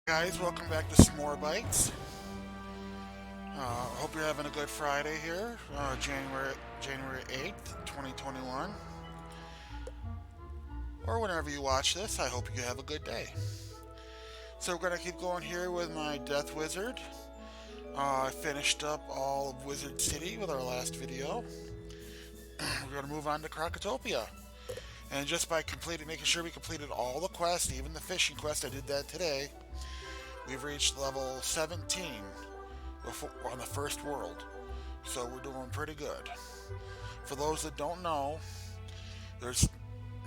Guys, welcome back to S'more Bites. Hope you're having a good Friday here, January 8th, 2021. Or whenever you watch this, I hope you have a good day. So we're going to keep going here with my Death Wizard. I finished up all of Wizard City with our last video. We're going to move on to Krokotopia. And just by making sure we completed all the quests, even the fishing quest, I did that today. We've reached level 17 on the first world, so we're doing pretty good. For those that don't know, there's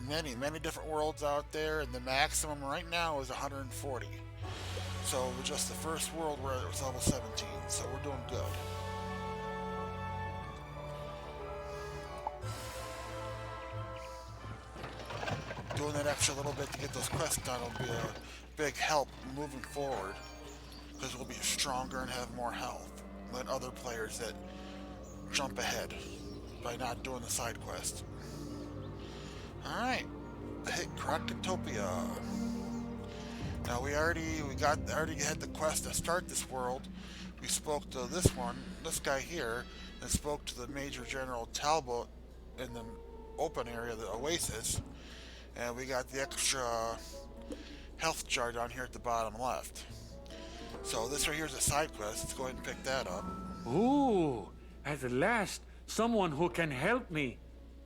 many different worlds out there, and the maximum right now is 140. So we're just the first world where it was level 17, so we're doing good. Doing that extra little bit to get those quests done will be a big help moving forward, because we'll be stronger and have more health than other players that jump ahead by not doing the side quest. Alright, hit Krokotopia. Now we already had the quest to start this world. We spoke to this guy here, and spoke to the Major General Talbot in the open area, the Oasis, and we got the extra health jar down here at the bottom left. So this right here is a side quest. Let's go ahead and pick that up. Ooh, at last, someone who can help me.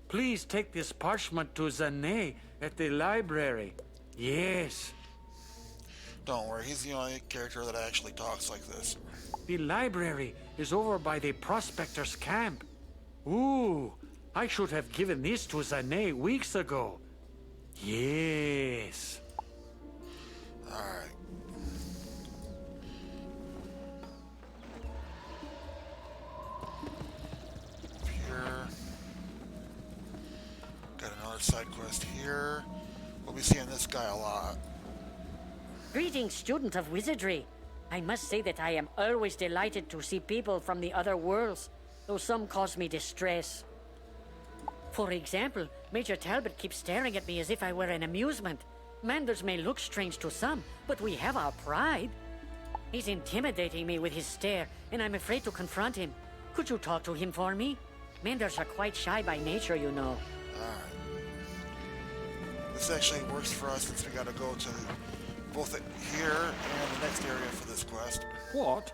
Please take this parchment to Zane at the library. Yes. Don't worry, he's the only character that actually talks like this. The library is over by the prospector's camp. Ooh, I should have given this to Zane weeks ago. Yes. Alright. Here. Got another side quest here. We'll be seeing this guy a lot. Greetings, student of wizardry. I must say that I am always delighted to see people from the other worlds, though some cause me distress. For example, Major Talbot keeps staring at me as if I were an amusement. Manders may look strange to some, but we have our pride. He's intimidating me with his stare, and I'm afraid to confront him. Could you talk to him for me? Manders are quite shy by nature, you know. Alright. This actually works for us since we gotta go to both here and the next area for this quest. What?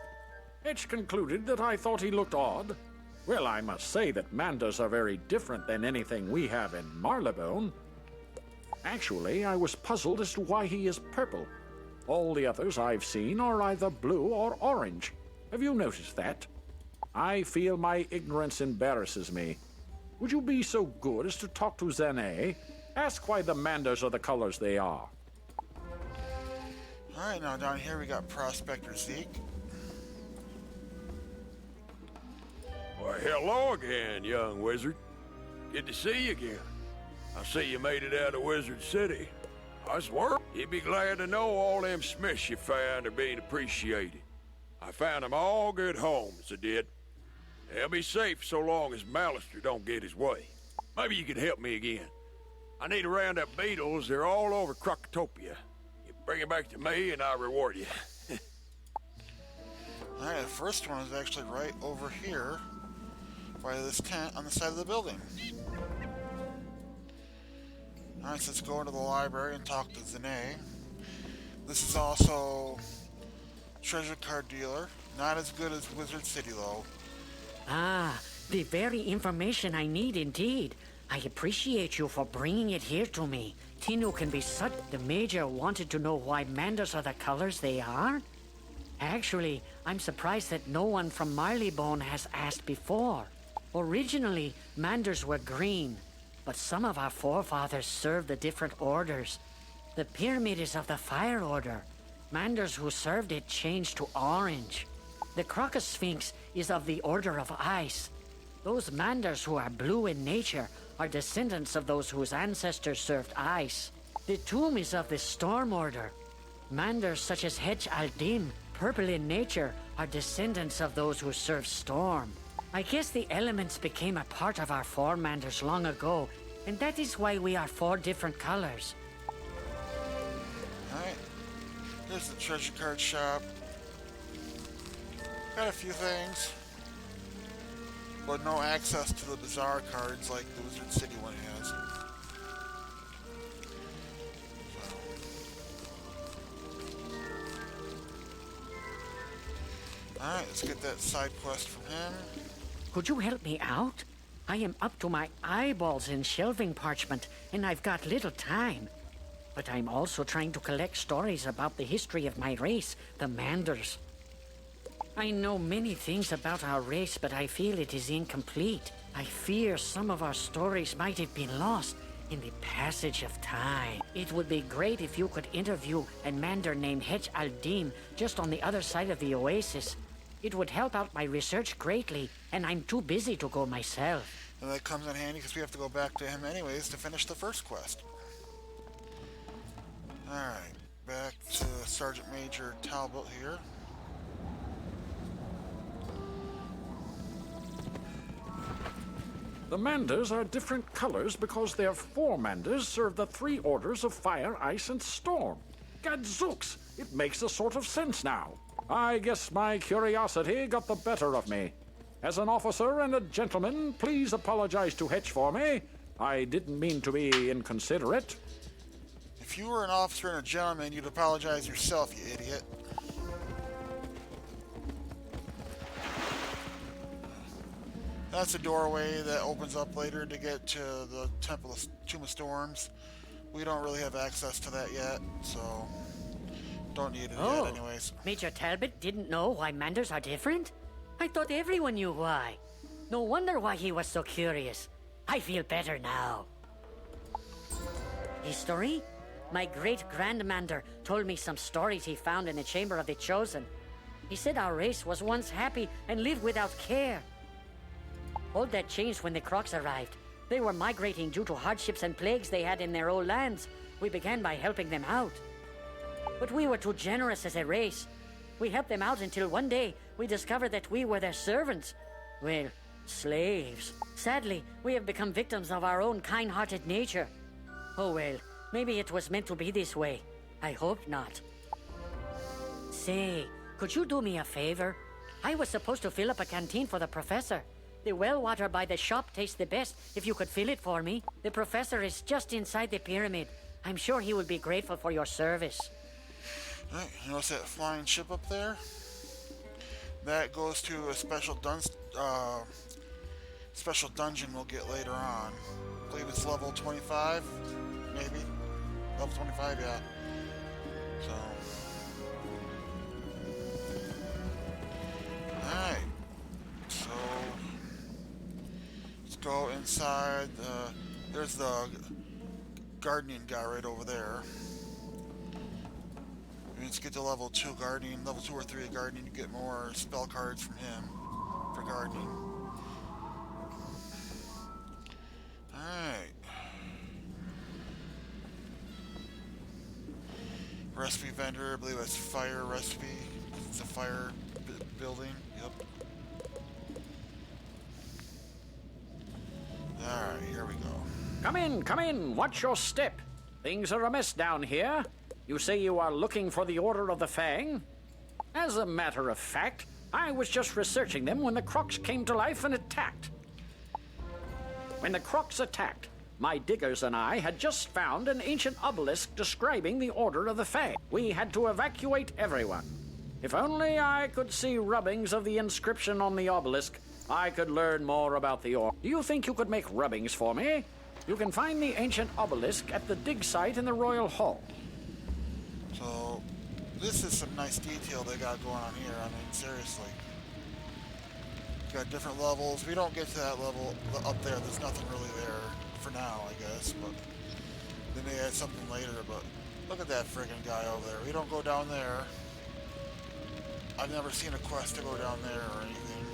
Edge concluded that I thought he looked odd. Well, I must say that Manders are very different than anything we have in Marylebone. Actually, I was puzzled as to why he is purple. All the others I've seen are either blue or orange. Have you noticed that? I feel my ignorance embarrasses me. Would you be so good as to talk to Zane? Ask why the Manders are the colors they are. Alright, now down here we got Prospector Zeke. Why, hello again, young wizard. Good to see you again. I see you made it out of Wizard City. I swear, you'd be glad to know all them smiths you found are being appreciated. I found them all good homes, I did. They'll be safe so long as Malister don't get his way. Maybe you can help me again. I need to round up beetles. They're all over Krokotopia. You bring them back to me and I'll reward you. Alright, the first one is actually right over here by this tent on the side of the building. Alright, so let's go into the library and talk to Zane. This is also treasure card dealer. Not as good as Wizard City though. Ah, the very information I need indeed. I appreciate you for bringing it here to me. Tinu can be such... The Major wanted to know why Manders are the colors they are? Actually, I'm surprised that no one from Marylebone has asked before. Originally, Manders were green, but some of our forefathers served the different orders. The Pyramid is of the Fire Order. Manders who served it changed to orange. The Crocus Sphinx is of the Order of Ice. Those Manders who are blue in nature are descendants of those whose ancestors served ice. The Tomb is of the Storm Order. Manders such as Hedge Aldim, purple in nature, are descendants of those who served storm. I guess the elements became a part of our Formanders long ago, and that is why we are 4 different colors. Alright. Here's the treasure card shop. Got a few things, but no access to the bazaar cards like the Wizard City one has. So. Alright, let's get that side quest from him. Could you help me out? I am up to my eyeballs in shelving parchment, and I've got little time. But I'm also trying to collect stories about the history of my race, the Manders. I know many things about our race, but I feel it is incomplete. I fear some of our stories might have been lost in the passage of time. It would be great if you could interview a Mander named Hetch Aldin just on the other side of the oasis. It would help out my research greatly, and I'm too busy to go myself. And that comes in handy because we have to go back to him anyways to finish the first quest. Alright, back to Sergeant Major Talbot here. The Manders are different colors because their four Manders serve the three orders of fire, ice, and storm. Gadzooks! It makes a sort of sense now. I guess my curiosity got the better of me. As an officer and a gentleman, please apologize to Hetch for me. I didn't mean to be inconsiderate. If you were an officer and a gentleman, you'd apologize yourself, you idiot. That's a doorway that opens up later to get to the Temple of Tomb of Storms. We don't really have access to that yet, so don't need it yet anyways. Major Talbot didn't know why Manders are different? I thought everyone knew why. No wonder why he was so curious. I feel better now. History? My great-grandmander told me some stories he found in the Chamber of the Chosen. He said our race was once happy and lived without care. All that changed when the Crocs arrived. They were migrating due to hardships and plagues they had in their old lands. We began by helping them out. But we were too generous as a race. We helped them out until one day we discovered that we were their servants. Well, slaves. Sadly, we have become victims of our own kind-hearted nature. Oh well, maybe it was meant to be this way. I hope not. Say, could you do me a favor? I was supposed to fill up a canteen for the professor. The well water by the shop tastes the best if you could fill it for me. The professor is just inside the pyramid. I'm sure he will be grateful for your service. Alright, you notice that flying ship up there? That goes to a special dungeon we'll get later on. I believe it's level 25, maybe? Level 25, yeah. So... Alright. So... let's go inside. There's the gardening guy right over there. Let's get to level 2 gardening, level 2 or 3 of gardening to get more spell cards from him for gardening. Alright. Recipe vendor, I believe that's fire recipe. It's a fire building, yep. Alright, here we go. Come in, watch your step. Things are amiss down here. You say you are looking for the Order of the Fang? As a matter of fact, I was just researching them when the Crocs came to life and attacked. When the Crocs attacked, my diggers and I had just found an ancient obelisk describing the Order of the Fang. We had to evacuate everyone. If only I could see rubbings of the inscription on the obelisk, I could learn more about the Order. Do you think you could make rubbings for me? You can find the ancient obelisk at the dig site in the Royal Hall. So, this is some nice detail they got going on here. I mean, seriously. Got different levels. We don't get to that level up there. There's nothing really there for now, I guess. But they may add something later. But look at that friggin' guy over there. We don't go down there. I've never seen a quest to go down there or anything.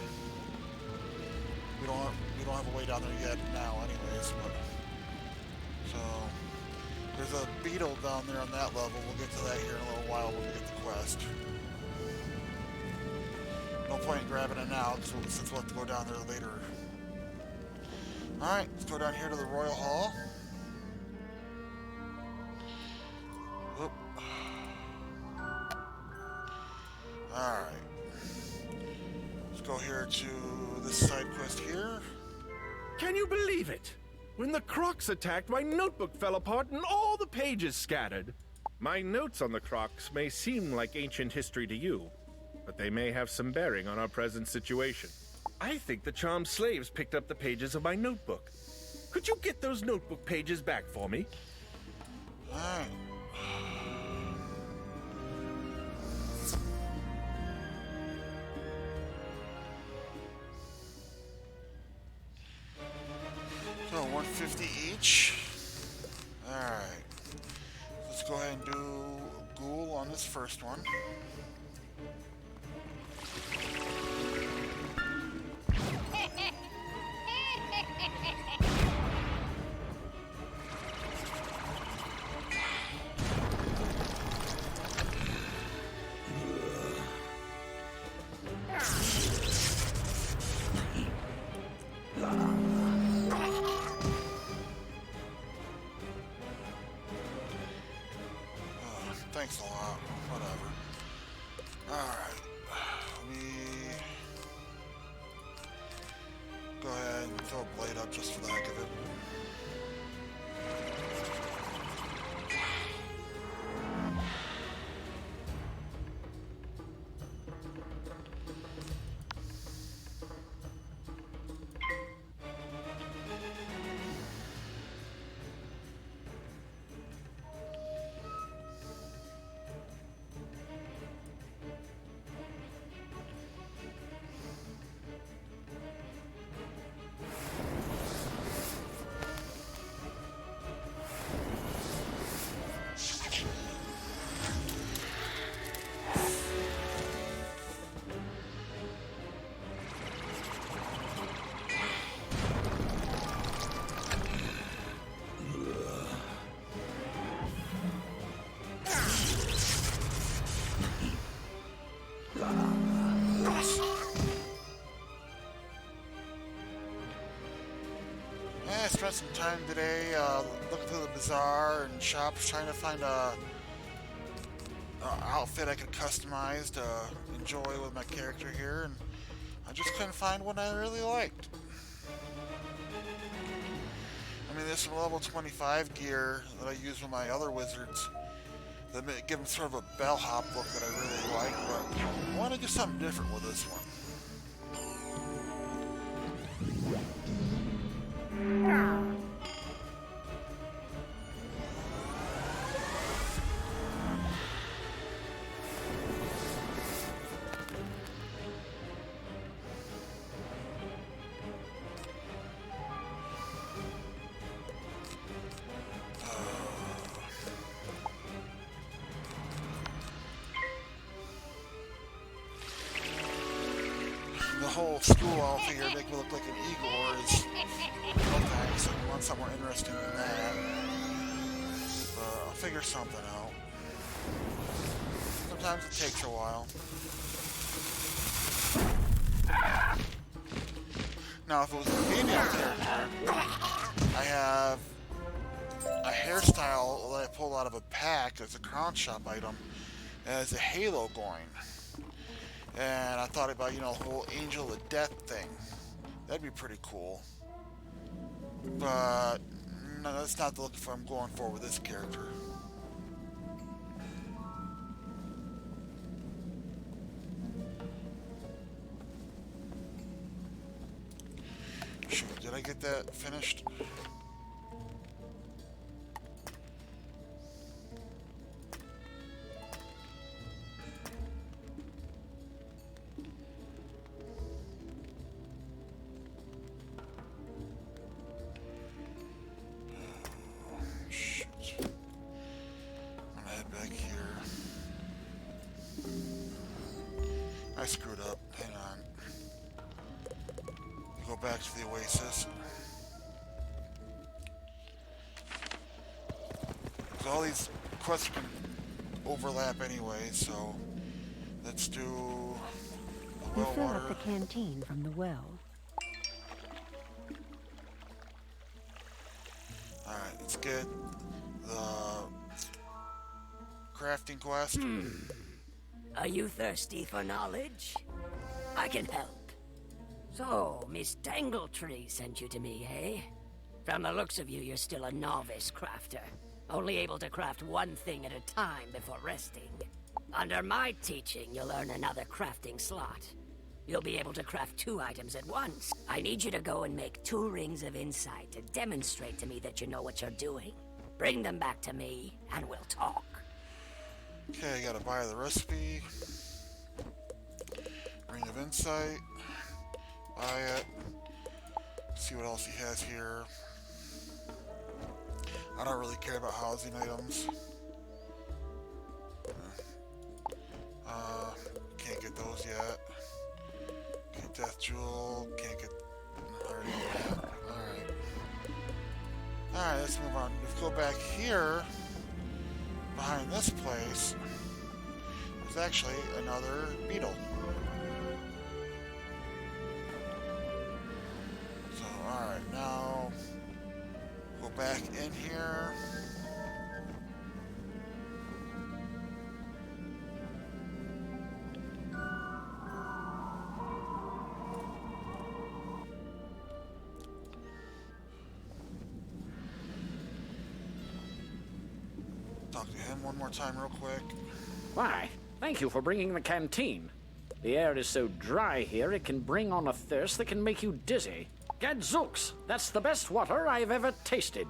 We don't have a way down there yet now, anyways. But so. There's a beetle down there on that level. We'll get to that here in a little while when we get the quest. No point in grabbing it now, since we'll have to go down there later. Alright, let's go down here to the Royal Hall. Whoop. Alright. Let's go here to this side quest here. Can you believe it? When the Crocs attacked, my notebook fell apart and all the pages scattered. My notes on the Crocs may seem like ancient history to you, but they may have some bearing on our present situation. I think the charmed slaves picked up the pages of my notebook. Could you get those notebook pages back for me? Alright. So 150 each. Alright. Let's go ahead and do Ghoul on this first one. Thanks a lot. Whatever. Alright. Let me go ahead and throw a blade up just for the heck of it. I spent some time today looking through the bazaar and shops trying to find a outfit I could customize to enjoy with my character here, and I just couldn't find one I really liked. I mean, there's some level 25 gear that I use with my other wizards that give them sort of a bellhop look that I really like, but I want to do something different with this one. The whole school outfit here make me look like an Igor is okay, so I want something more interesting than that. But I'll figure something out. Sometimes it takes a while. Now if it was a female character, I have a hairstyle that I pulled out of a pack as a crown shop item as a halo going. And I thought about, you know, the whole Angel of Death thing. That'd be pretty cool. But no, that's not the look for I'm going for with this character. Shoot, did I get that finished? I screwed up. Hang on. Go back to the Oasis. So all these quests can overlap anyway, so let's do the You well fill water. up the canteen from the well. Alright, let's get the crafting quest. Are you thirsty for knowledge? I can help. So, Miss Tangletree sent you to me, eh? From the looks of you, you're still a novice crafter. Only able to craft one thing at a time before resting. Under my teaching, you'll earn another crafting slot. You'll be able to craft 2 items at once. I need you to go and make 2 rings of insight to demonstrate to me that you know what you're doing. Bring them back to me, and we'll talk. Okay, I gotta buy the recipe. Ring of Insight. Buy it. See what else he has here. I don't really care about housing items. Can't get those yet. Okay, Death Jewel. Can't get... Alright. Alright, let's move on. Let's go back here. Behind this place, there's actually another beetle. So, alright, now go back in here. Talk to him one more time real quick. Why, thank you for bringing the canteen. The air is so dry here, it can bring on a thirst that can make you dizzy. Gadzooks, that's the best water I've ever tasted.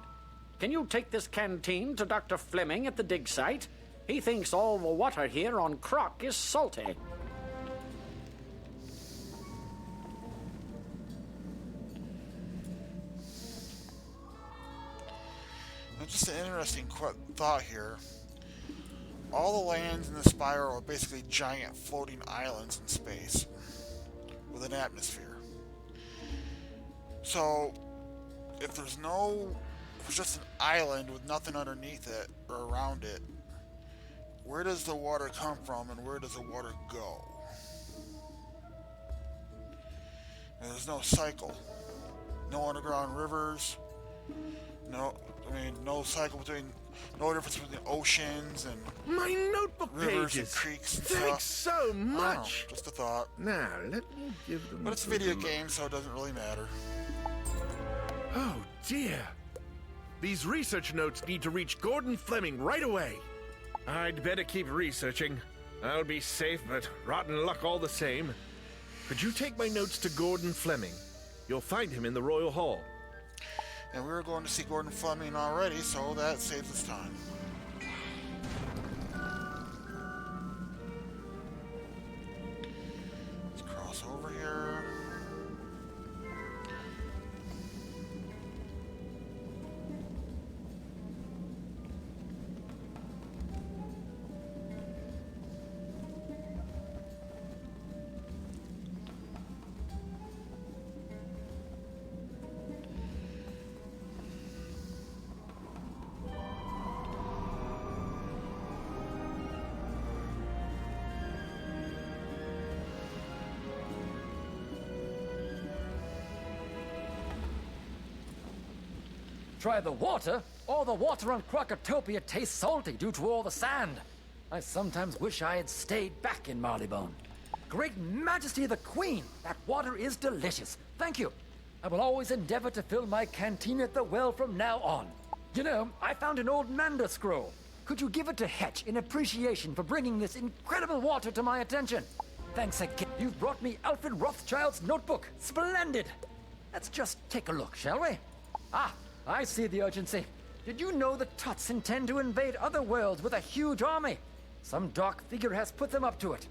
Can you take this canteen to Dr. Fleming at the dig site? He thinks all the water here on Croc is salty. Just an interesting thought here. All the lands in the spiral are basically giant floating islands in space with an atmosphere. So, if there's just an island with nothing underneath it or around it, where does the water come from and where does the water go? And there's no cycle. No underground rivers. No cycle no difference between oceans and My notebook rivers pages. and creeks and Thanks stuff. so I don't know, much. just a thought. Now, let me give them But it's a a video look. game, so it doesn't really matter. Oh, dear. These research notes need to reach Gordon Fleming right away. I'd better keep researching. I'll be safe, but rotten luck all the same. Could you take my notes to Gordon Fleming? You'll find him in the Royal Hall. And we were going to see Gordon Fleming already, so that saves us time. Let's cross over here. Try the water? All the water on Crocotopia tastes salty due to all the sand. I sometimes wish I had stayed back in Marleybone. Great Majesty of the Queen, that water is delicious. Thank you. I will always endeavor to fill my canteen at the well from now on. You know, I found an old Manda scroll. Could you give it to Hetch in appreciation for bringing this incredible water to my attention? Thanks again. You've brought me Alfred Rothschild's notebook. Splendid. Let's just take a look, shall we? Ah, I see the urgency. Did you know the Tuts intend to invade other worlds with a huge army? Some dark figure has put them up to it.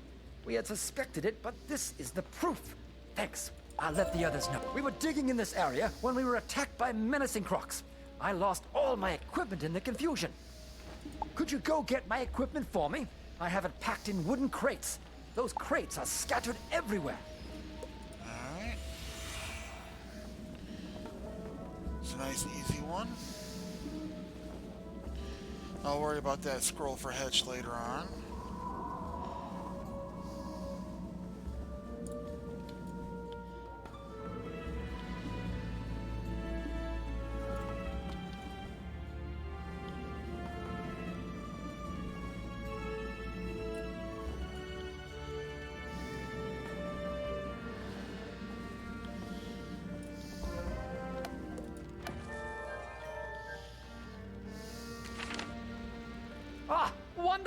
We had suspected it, but this is the proof. Thanks. I'll let the others know. We were digging in this area when we were attacked by menacing crocs. I lost all my equipment in the confusion. Could you go get my equipment for me? I have it packed in wooden crates. Those crates are scattered everywhere. Alright. It's a nice, easy one. I'll worry about that scroll for Hetch later on.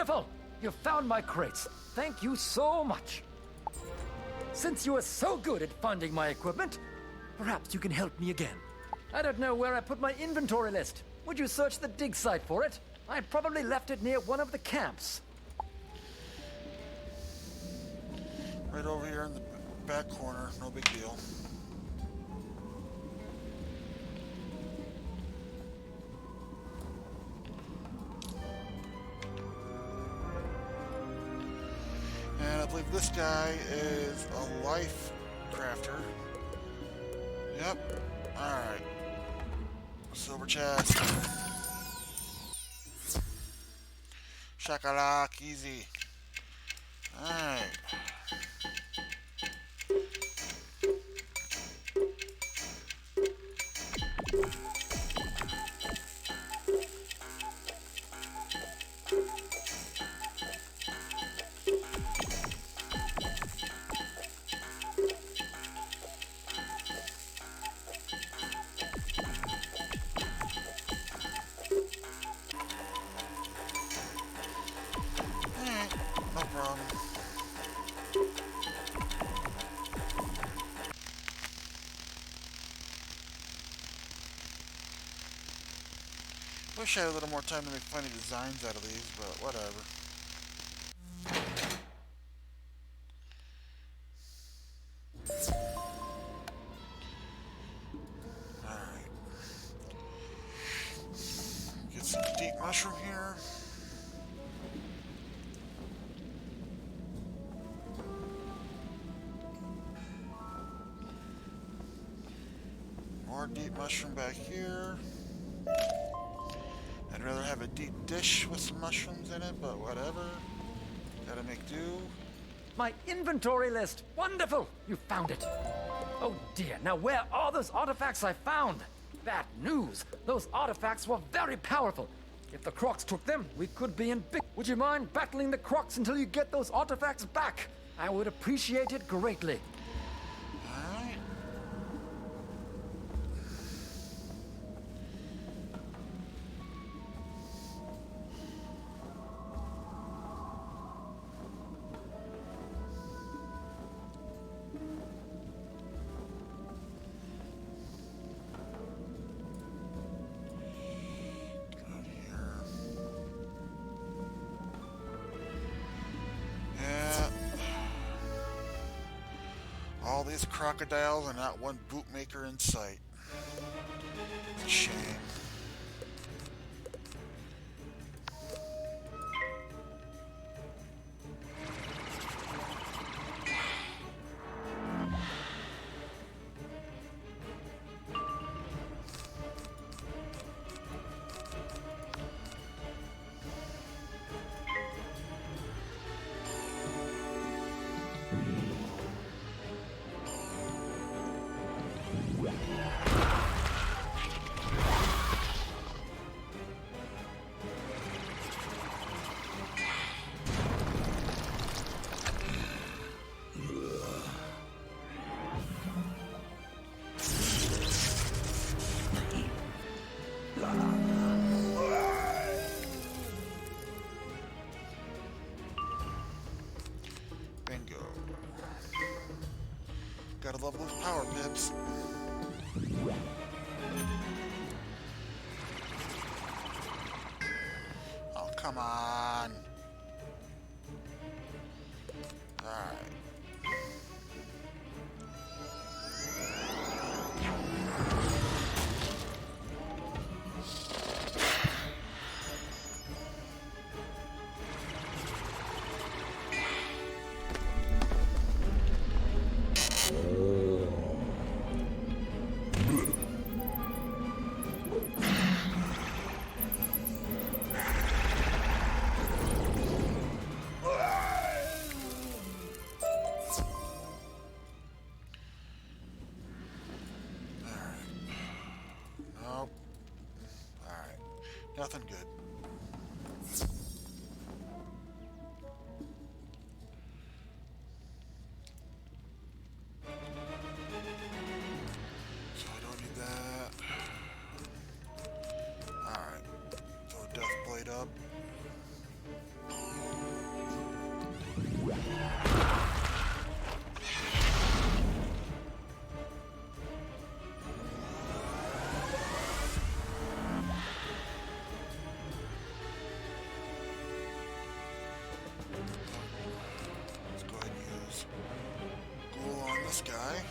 Wonderful! You found my crates. Thank you so much. Since you are so good at finding my equipment, perhaps you can help me again. I don't know where I put my inventory list. Would you search the dig site for it? I probably left it near one of the camps. Right over here in the back corner, no big deal. And I believe this guy is a life crafter. Yep. Alright. Silver chest. Shakalak, easy. Alright. No problem. Wish I had a little more time to make funny designs out of these, but whatever. Alright. Get some deep mushroom here. More deep mushroom back here. I'd rather have a deep dish with some mushrooms in it, but whatever. Gotta make do. My inventory list. Wonderful! You found it. Oh dear, now where are those artifacts I found? Bad news. Those artifacts were very powerful. If the Crocs took them, we could be in big... Would you mind battling the Crocs until you get those artifacts back? I would appreciate it greatly. Alright. All these crocodiles and not one bootmaker in sight. Shame. Bingo. Gotta love those power pips. Oh, come on. Alright. this guy.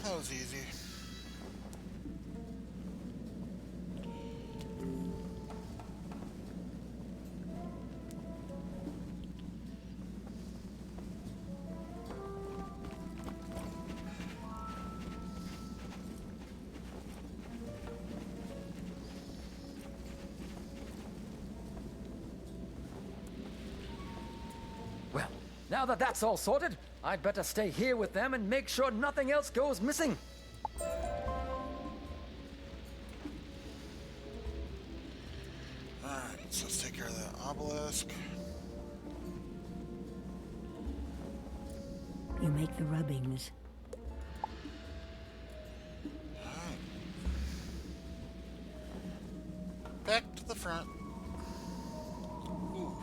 That was easy. Well, now that that's all sorted, I'd better stay here with them and make sure nothing else goes missing. Alright, so let's take care of that obelisk. You make the rubbings. Alright. Back to the front. Ooh.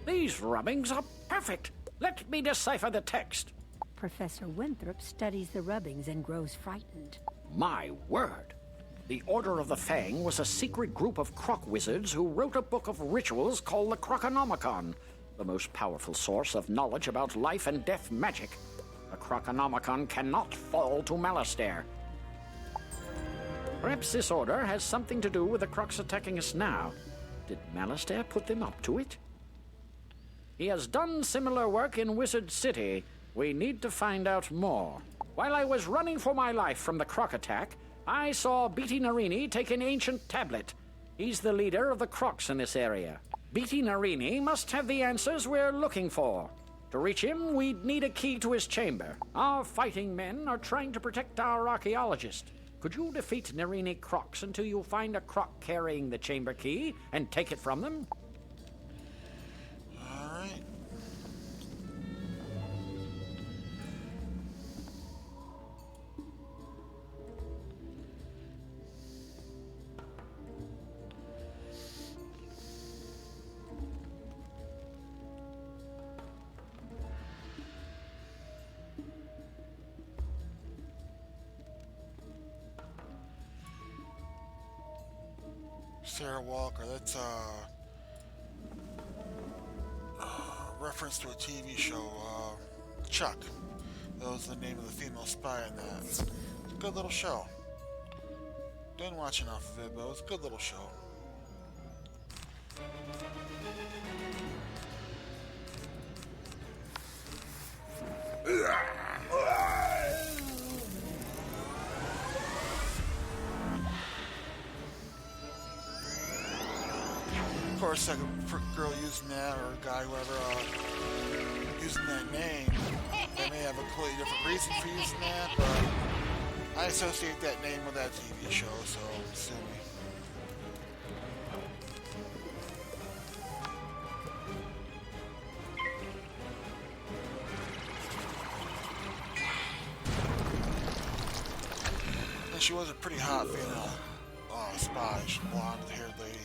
These rubbings are perfect. Let me decipher the text. Professor Winthrop studies the rubbings and grows frightened. My word. The Order of the Fang was a secret group of croc wizards who wrote a book of rituals called the Croconomicon, the most powerful source of knowledge about life and death magic. The Croconomicon cannot fall to Malastair. Perhaps this order has something to do with the crocs attacking us now. Did Malastair put them up to it? He has done similar work in Wizard City. We need to find out more. While I was running for my life from the croc attack, I saw Beatty Narini take an ancient tablet. He's the leader of the crocs in this area. Beatty Narini must have the answers we're looking for. To reach him, we'd need a key to his chamber. Our fighting men are trying to protect our archaeologist. Could you defeat Narini crocs until you find a croc carrying the chamber key and take it from them? Alright. Sarah Walker, that's reference to a TV show, Chuck. That was the name of the female spy in that. It's a good little show. Didn't watch enough of it, but it was a good little show. Of course, like a girl using that or a guy, whoever, using that name, they may have a completely different reason for using that, but I associate that name with that TV show, so sue me. And she was a pretty hot female spy, she blonde haired lady.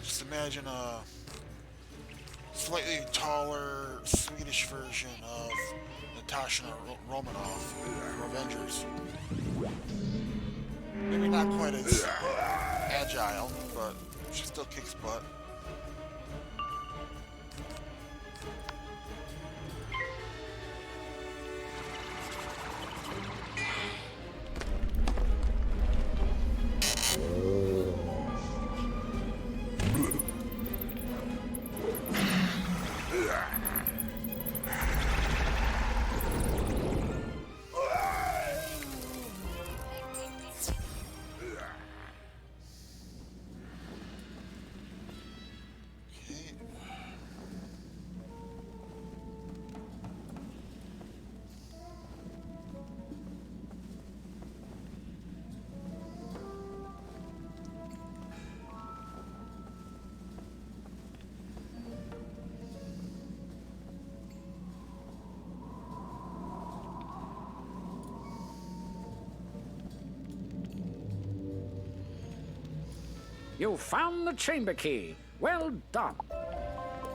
Just imagine a slightly taller Swedish version of Natasha Romanoff, Avengers. Maybe not quite as agile, but she still kicks butt. You found the chamber key. Well done.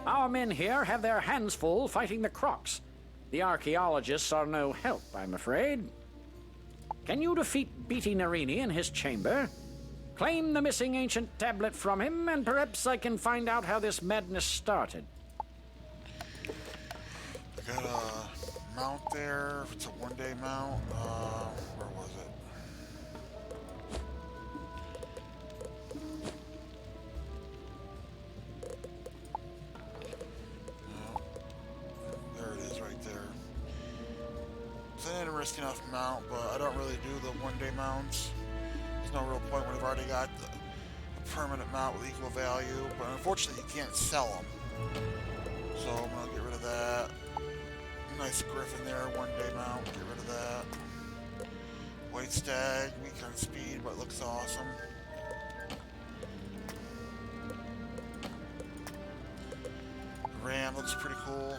Our men here have their hands full fighting the Crocs. The archaeologists are no help, I'm afraid. Can you defeat Beatty Narini in his chamber? Claim the missing ancient tablet from him, and perhaps I can find out how this madness started. I got a mount there. It's a one-day mount. Where was it? It's an interesting enough mount, but I don't really do the one-day mounts. There's no real point when I've already got the permanent mount with equal value, but unfortunately you can't sell them. So I'm gonna get rid of that. Nice griffin there, one-day mount, get rid of that. White stag, weak on speed, but looks awesome. Ram looks pretty cool,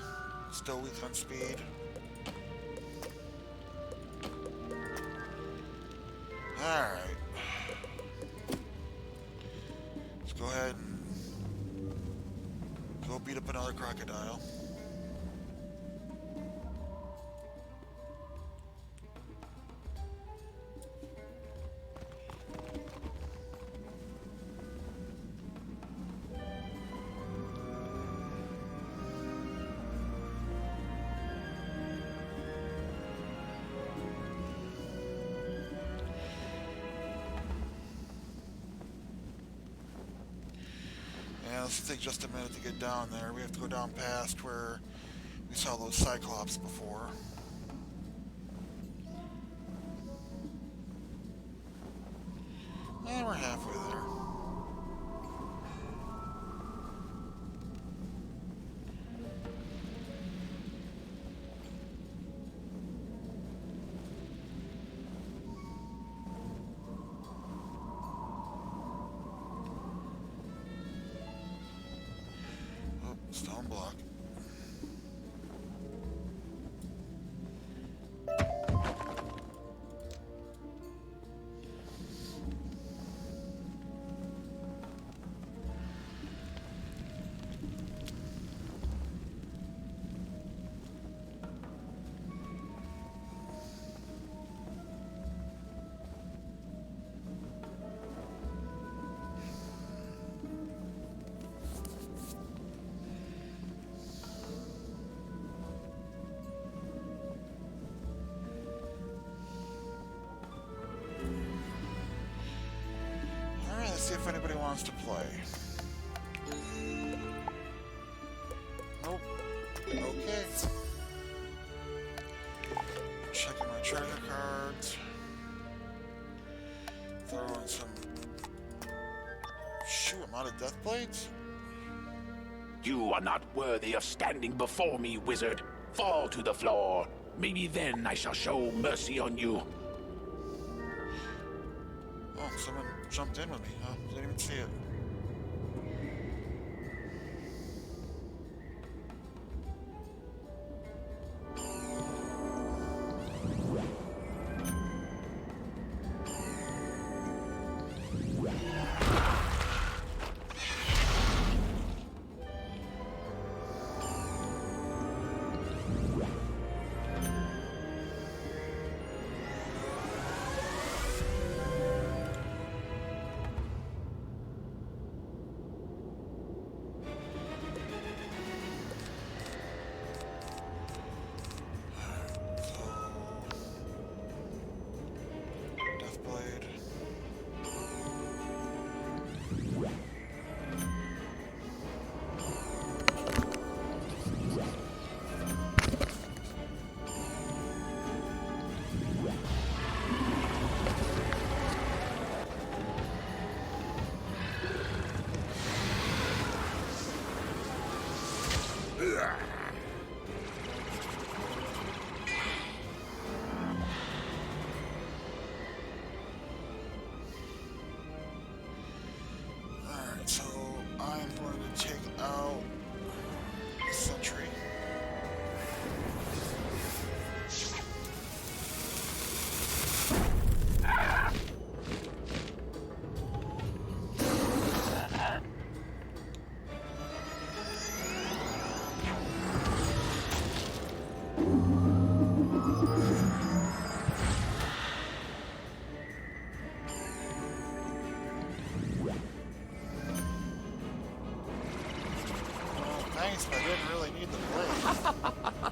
still weak on speed. Alright. Let's go ahead and go beat up another crocodile. This will take just a minute to get down there. We have to go down past where we saw those Cyclops before. And we're halfway there. Stone block. rounds to play. Nope. Okay. Checking my treasure cards. Throw in some... Shoot, I'm out of death blades? You are not worthy of standing before me, wizard. Fall to the floor. Maybe then I shall show mercy on you. Oh, someone jumped in with me, huh? Didn't even see it. Deathblade. Alright, so I'm going to take out the sentry. Well, thanks, but I didn't really need the blade.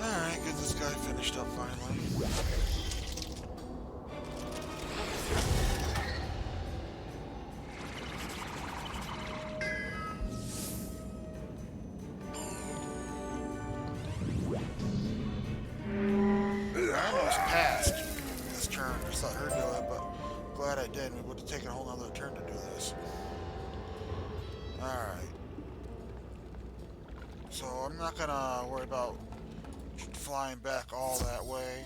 Alright, get this guy finished up finally. I almost passed this turn. Just let her do it, but glad I did. We would have taken a whole nother turn to do this. Alright. So I'm not gonna worry about flying back all that way.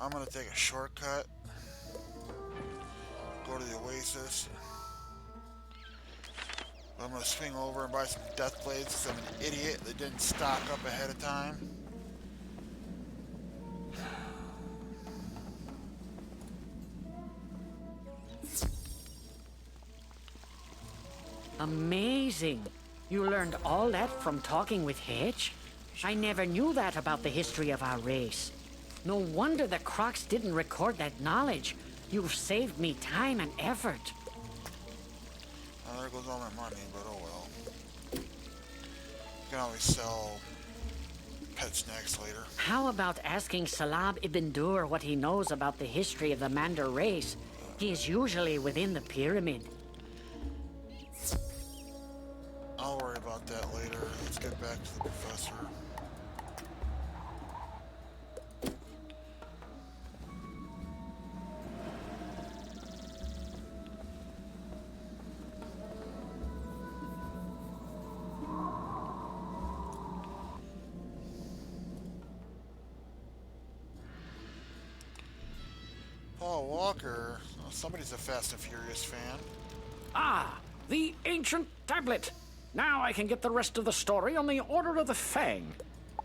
I'm gonna take a shortcut. Go to the Oasis. I'm gonna swing over and buy some death blades because I'm an idiot that didn't stock up ahead of time. Amazing. You learned all that from talking with Hedge? I never knew that about the history of our race. No wonder the Crocs didn't record that knowledge. You've saved me time and effort. Well, there goes all my money, but oh well. You can always sell pet snacks later. How about asking Salab ibn Dur what he knows about the history of the Mandar race? He is usually within the pyramid. I'll worry about that later. Let's get back to the professor. Paul Walker. Oh, somebody's a Fast and Furious fan. Ah, the ancient tablet. Now I can get the rest of the story on the Order of the Fang.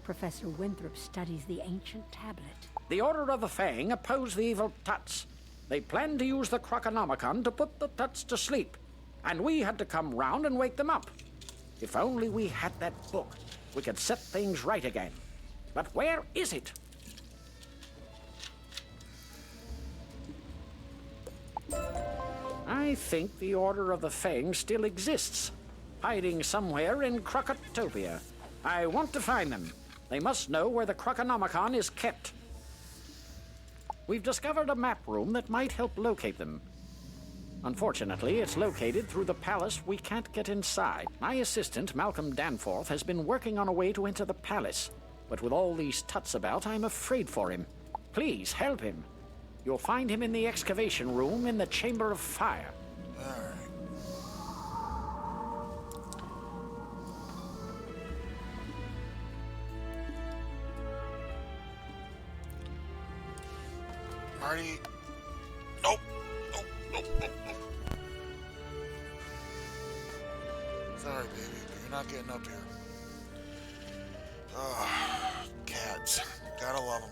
Professor Winthrop studies the ancient tablet. The Order of the Fang oppose the evil Tuts. They planned to use the Croconomicon to put the Tuts to sleep, and we had to come round and wake them up. If only we had that book, we could set things right again. But where is it? I think the Order of the Fang still exists, hiding somewhere in Crocotopia. I want to find them. They must know where the Croconomicon is kept. We've discovered a map room that might help locate them. Unfortunately, it's located through the palace. We can't get inside. My assistant, Malcolm Danforth, has been working on a way to enter the palace. But with all these Tuts about, I'm afraid for him. Please, help him. You'll find him in the excavation room in the Chamber of Fire. Alright. Marty. Nope. Nope. Nope. Nope. Nope. Sorry, baby, but you're not getting up here. Ugh. Cats. Gotta love them.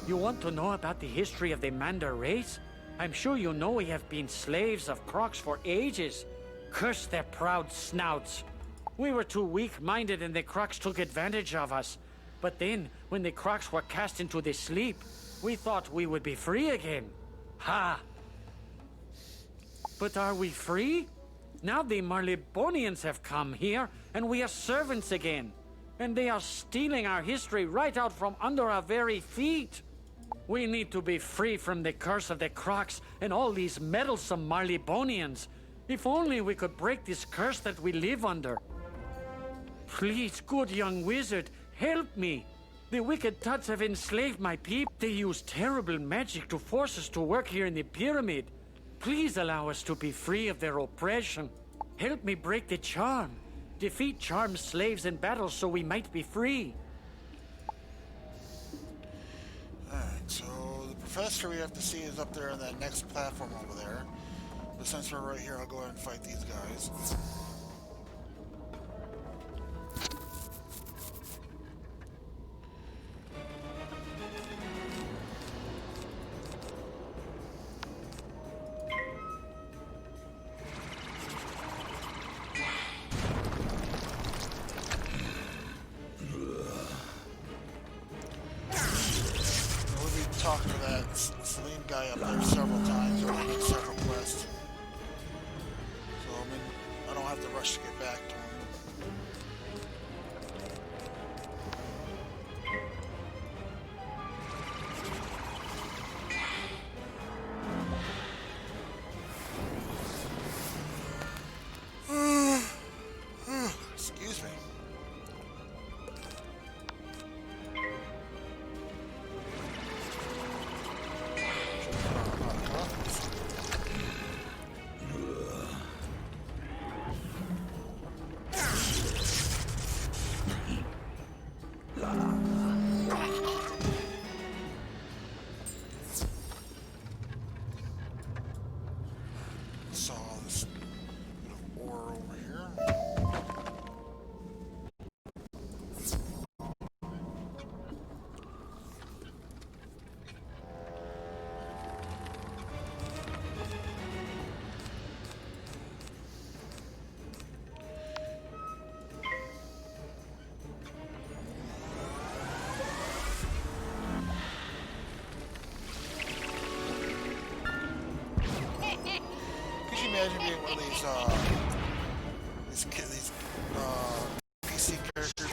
You want to know about the history of the Mandar race? I'm sure you know we have been slaves of Crocs for ages. Curse their proud snouts. We were too weak-minded and the Crocs took advantage of us. But then, when the Crocs were cast into the sleep, we thought we would be free again. Ha! But are we free? Now the Marlebonians have come here, and we are servants again. And they are stealing our history right out from under our very feet. We need to be free from the curse of the Crocs and all these meddlesome Marlebonians. If only we could break this curse that we live under. Please, good young wizard, help me. The wicked Tuts have enslaved my people. They use terrible magic to force us to work here in the pyramid. Please allow us to be free of their oppression. Help me break the charm. Defeat charmed slaves in battle so we might be free. Alright, so the professor we have to see is up there on that next platform over there. But since we're right here, I'll go ahead and fight these guys. Talking to that Salim guy up there several times, or did several quests. So I mean, I don't have to rush to get back to him. Excuse me. imagine being one of these PC characters.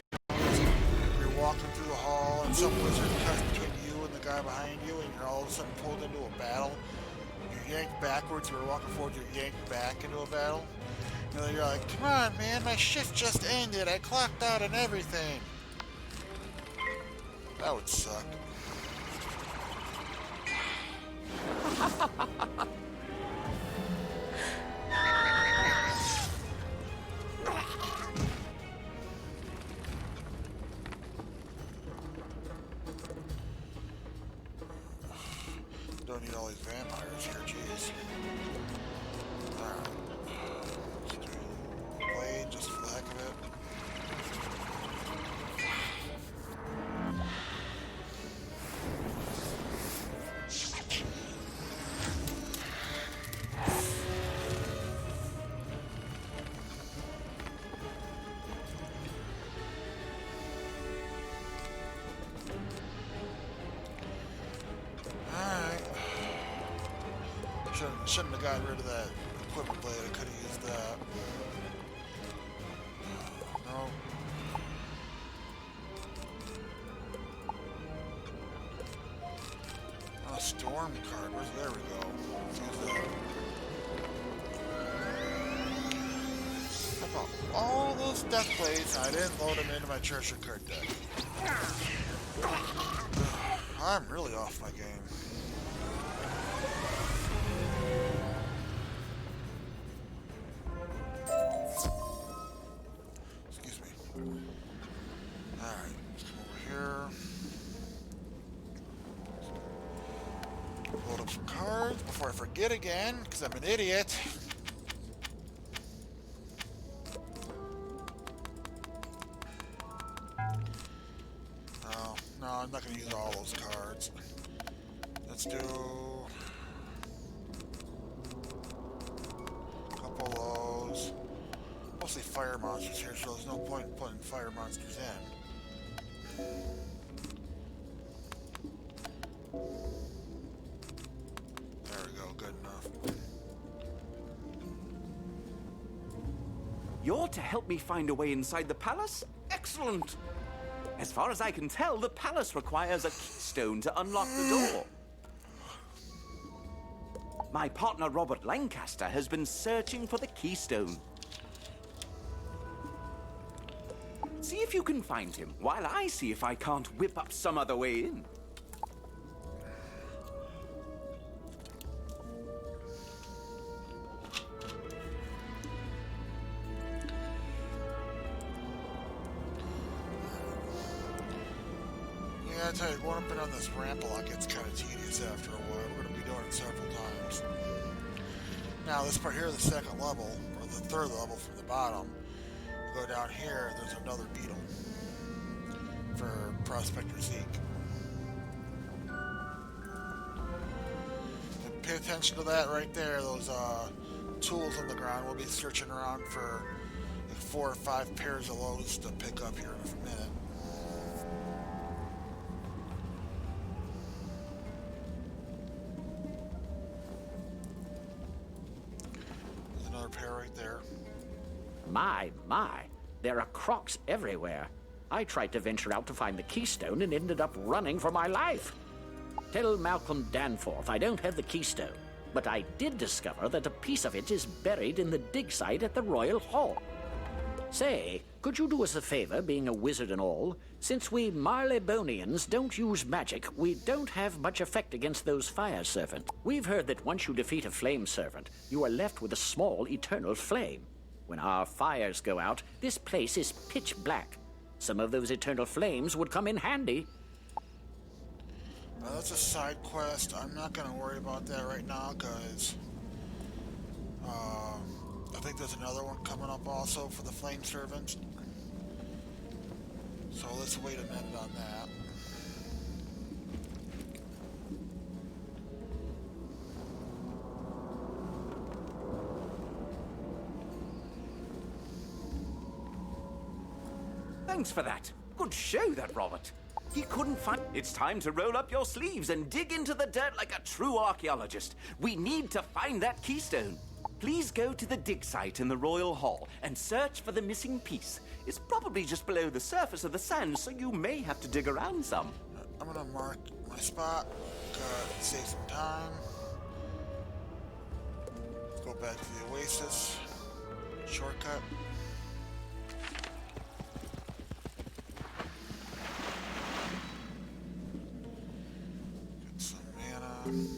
You're walking through the hall, and some wizard cuts between you and the guy behind you, and you're all of a sudden pulled into a battle. You're yanked backwards. You were walking forward. You're yanked back into a battle. And then you're like, "Come on, man! My shift just ended. I clocked out and everything." That would suck. Don't need all these vampires here, jeez. Alright. Let's do blade just for the heck of it. Shouldn't have gotten rid of that equipment blade. I could have used that. No. Oh, storm card. There we go. Let's use that. How about all those death blades? I didn't load them into my treasure card deck. I'm really off my game. Before I forget again, because I'm an idiot. Oh, no, I'm not going to use all those cards. Let's do a couple of those. Mostly fire monsters here, so there's no point in putting fire monsters in. You're to help me find a way inside the palace? Excellent! As far as I can tell, the palace requires a keystone to unlock the door. My partner Robert Lancaster has been searching for the keystone. See if you can find him, while I see if I can't whip up some other way in. I tell you, going up and on this ramp a lot gets kind of tedious after a while. We're going to be doing it several times. Now, this part here, the second level, or the third level from the bottom, you go down here, there's another beetle for Prospector Zeke. And pay attention to that right there, those tools on the ground. We'll be searching around for like 4 or 5 pairs of those to pick up here in a minute. Pair right there. My. There are crocs everywhere. I tried to venture out to find the keystone and ended up running for my life. Tell Malcolm Danforth I don't have the keystone, but I did discover that a piece of it is buried in the dig site at the Royal Hall. Say, could you do us a favor, being a wizard and all? Since we Marleybonians don't use magic, we don't have much effect against those fire servants. We've heard that once you defeat a flame servant, you are left with a small eternal flame. When our fires go out, this place is pitch black. Some of those eternal flames would come in handy. That's a side quest. I'm not going to worry about that right now, because I think there's another one coming up also for the Flame Servants. So let's wait a minute on that. Thanks for that. Good show, that Robert. He couldn't find... It's time to roll up your sleeves and dig into the dirt like a true archaeologist. We need to find that keystone. Please go to the dig site in the Royal Hall and search for the missing piece. It's probably just below the surface of the sand, so you may have to dig around some. I'm gonna mark my spot. Save some time. Let's go back to the Oasis. Shortcut. Get some mana.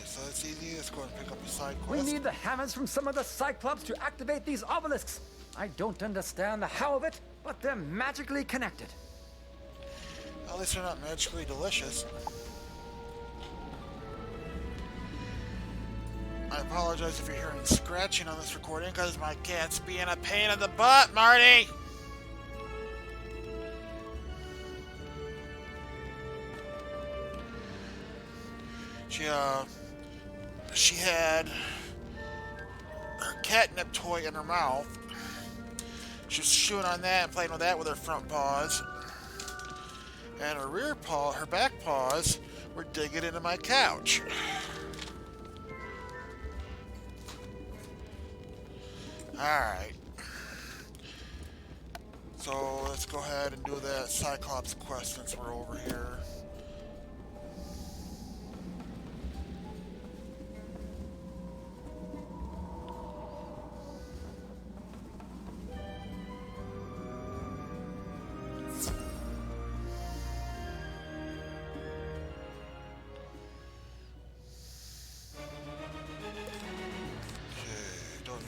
So it's easy. Let's go and pick up a side We quest. need the hammers from some of the Cyclops to activate these obelisks. I don't understand the how of it, but they're magically connected. At least they're not magically delicious. I apologize if you're hearing scratching on this recording because my cat's being a pain in the butt, Marty! She had her catnip toy in her mouth. She was chewing on that and playing with that with her front paws. And her rear paw, her back paws, were digging into my couch. Alright. So let's go ahead and do that Cyclops quest since we're over here.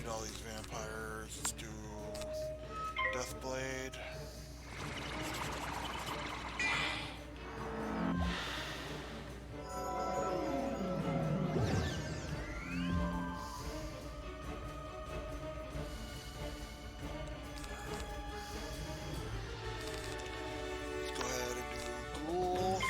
All these vampires. Let's do Deathblade. Let's go ahead and do Ghoul.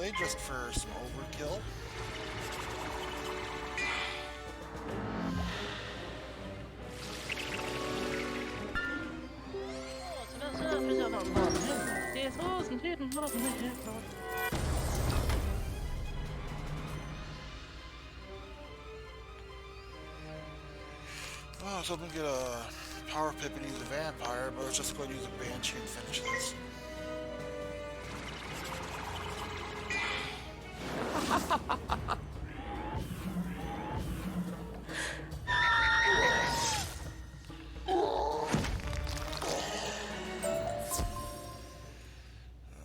Deathblade just for some overkill. Oh, I was hoping to get a power pip and use a vampire, but let's just go and use a banshee and finish this.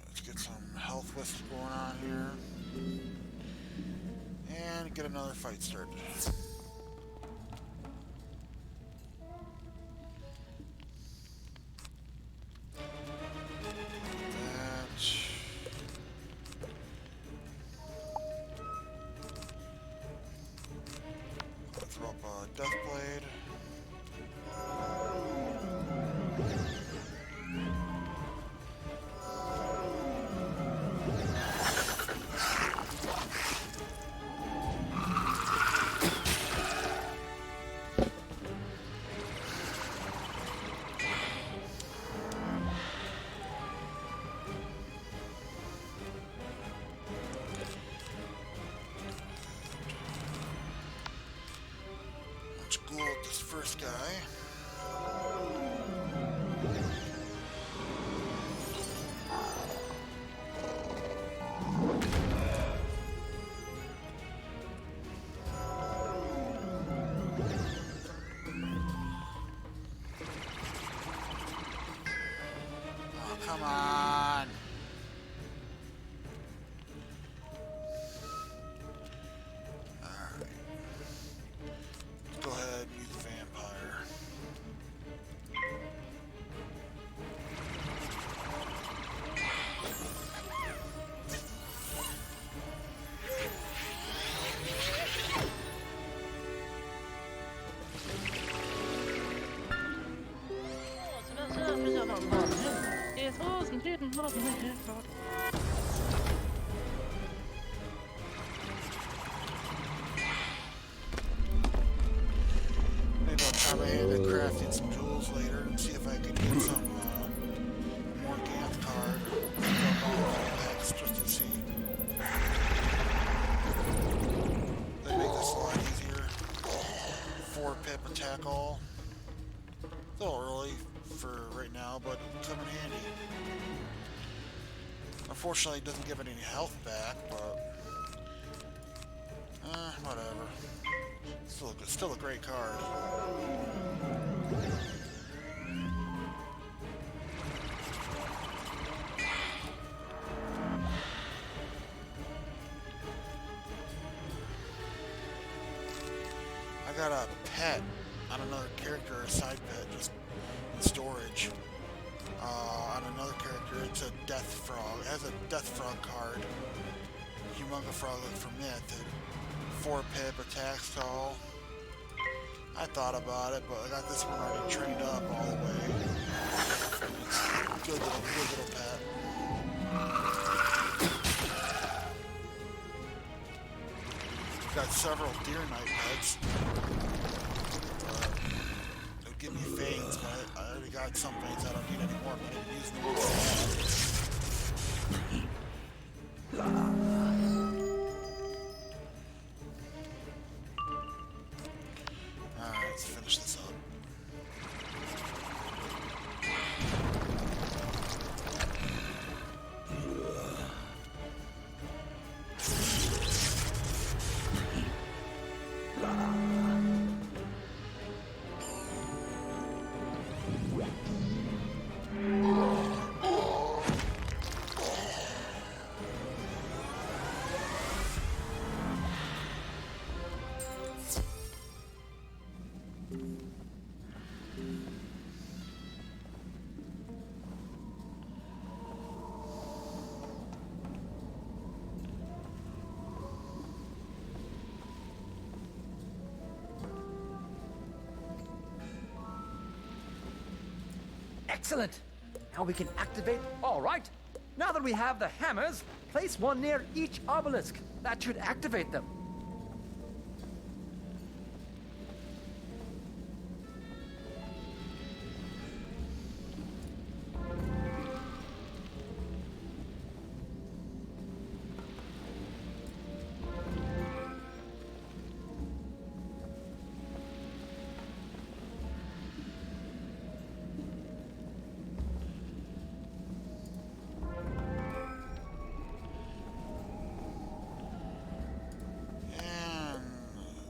Let's get some health wisps going on here. And get another fight started. Throw up a Deathblade. Let's go with this first guy. Oh, come on. Alright. Go ahead and use the vampire. Maybe I'll try my hand at crafting some jewels later and see if I can get some more Ganth card. Just to see. They make this a lot easier. 4 pip attack all. A little early for right now, but it'll come in handy. Unfortunately, it doesn't give it any health back, but whatever. Still a great card. I got a pet on another character, a side pet, just in storage. On another character, it's a Death Frog. It has a Death Frog card. Humunga Frog from Myth. 4 pip, attack stall. I thought about it, but I got this one already trained up all the way. It's good little pet. Got several Deer Knight pets. They'll give me fangs, but I already got some fangs I don't need anymore, but I didn't use them. Alright, let's finish this up. Excellent. Now we can activate. All right. Now that we have the hammers, place one near each obelisk. That should activate them.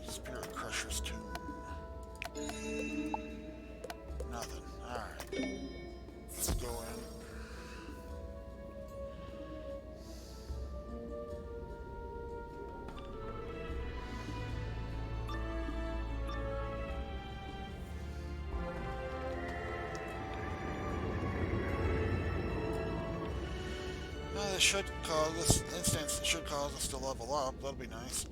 Spirit Crusher's Tomb. Nothing. Alright. Let's go in. This should cause this instance should cause us to level up. That'll be nice.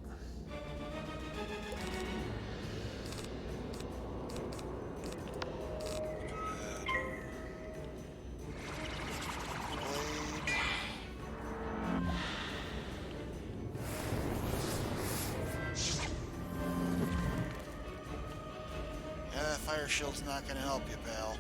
Fire shield's not gonna help you, pal.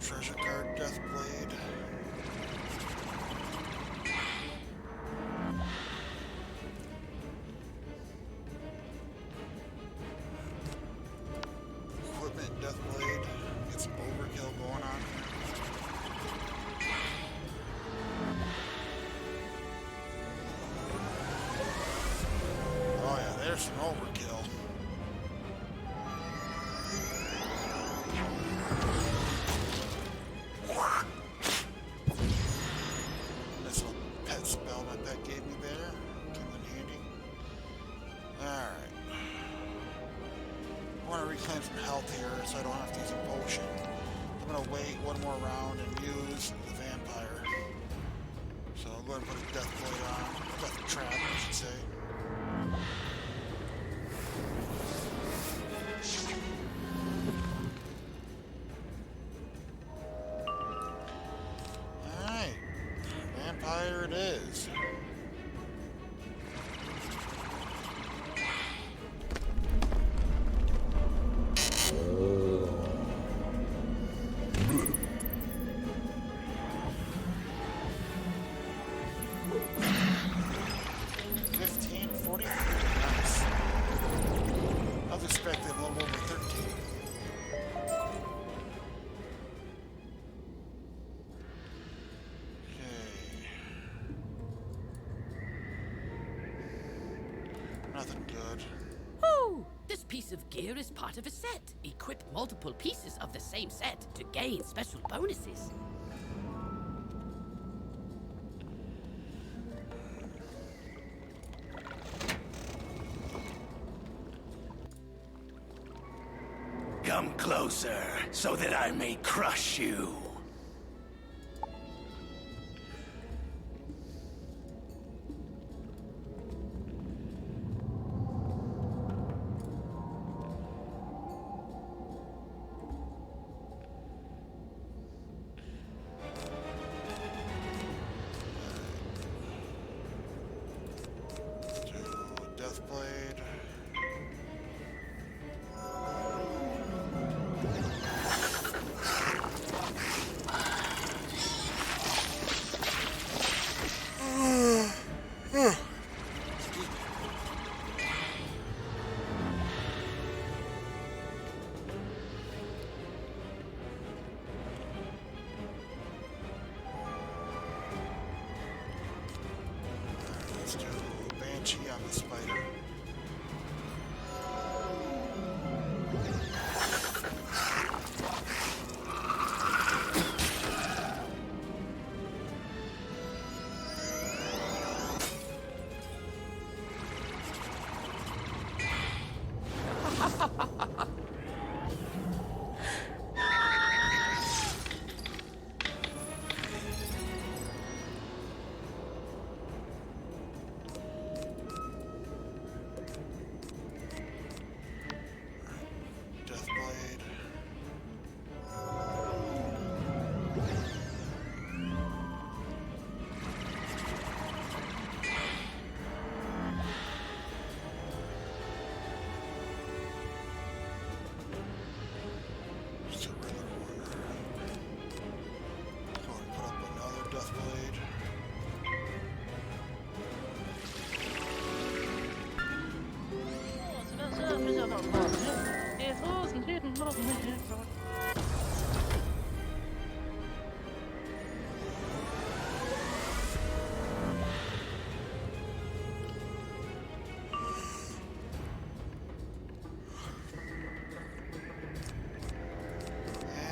Treasure card, Deathblade. Equipment, Deathblade. Get some overkill going on here. Oh yeah, there's some overkill. Reclaim some health here so I don't have to use a potion. I'm gonna wait one more round and use the vampire. So I'll go ahead and put a Deathblade on. Death Trap, I should say. Alright. Vampire it is. Nothing good. Oh, this piece of gear is part of a set. Equip multiple pieces of the same set to gain special bonuses. Come closer, so that I may crush you. Deathblade. And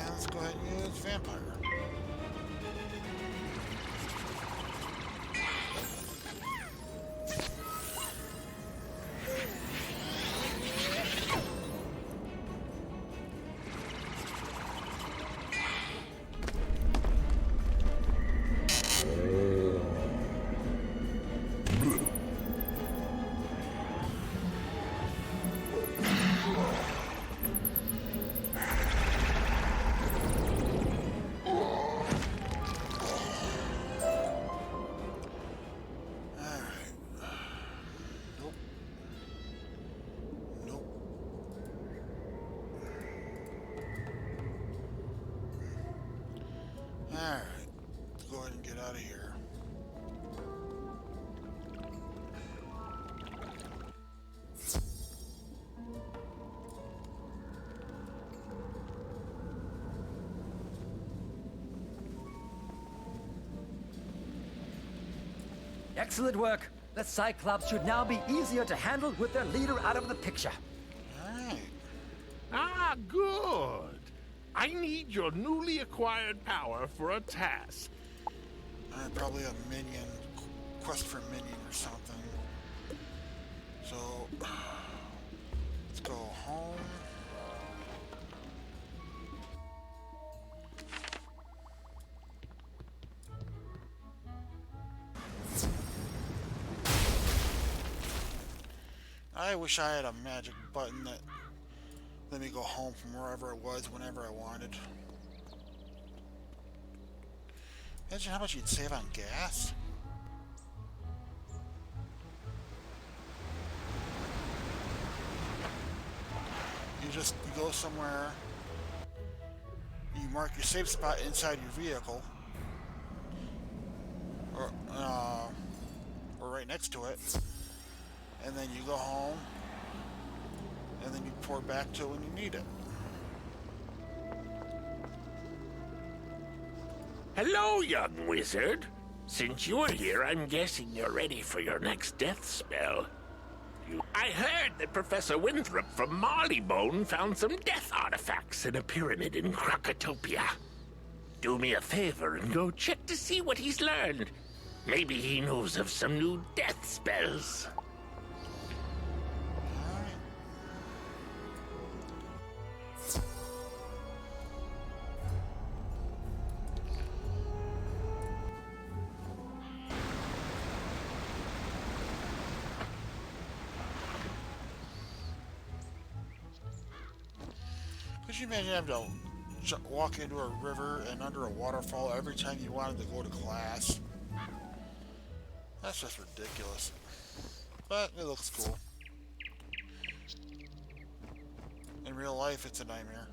let's go ahead and use Vampire. Alright, let's go ahead and get out of here. Excellent work. The Cyclops should now be easier to handle with their leader out of the picture. Alright. Ah, good. I need your newly acquired power for a task. Probably a minion, quest for minion or something. So, let's go home. I wish I had a magic button that let me go home from wherever it was whenever I wanted. Imagine how much you'd save on gas. You go somewhere, you mark your safe spot inside your vehicle, or right next to it, and then you go home, and then you pour back to it when you need it. Hello, young wizard. Since you're here, I'm guessing you're ready for your next death spell. I heard that Professor Winthrop from Marleybone found some death artifacts in a pyramid in Krakatopia. Do me a favor and go check to see what he's learned. Maybe he knows of some new death spells. Could you imagine having to walk into a river and under a waterfall every time you wanted to go to class? That's just ridiculous. But it looks cool. In real life, it's a nightmare.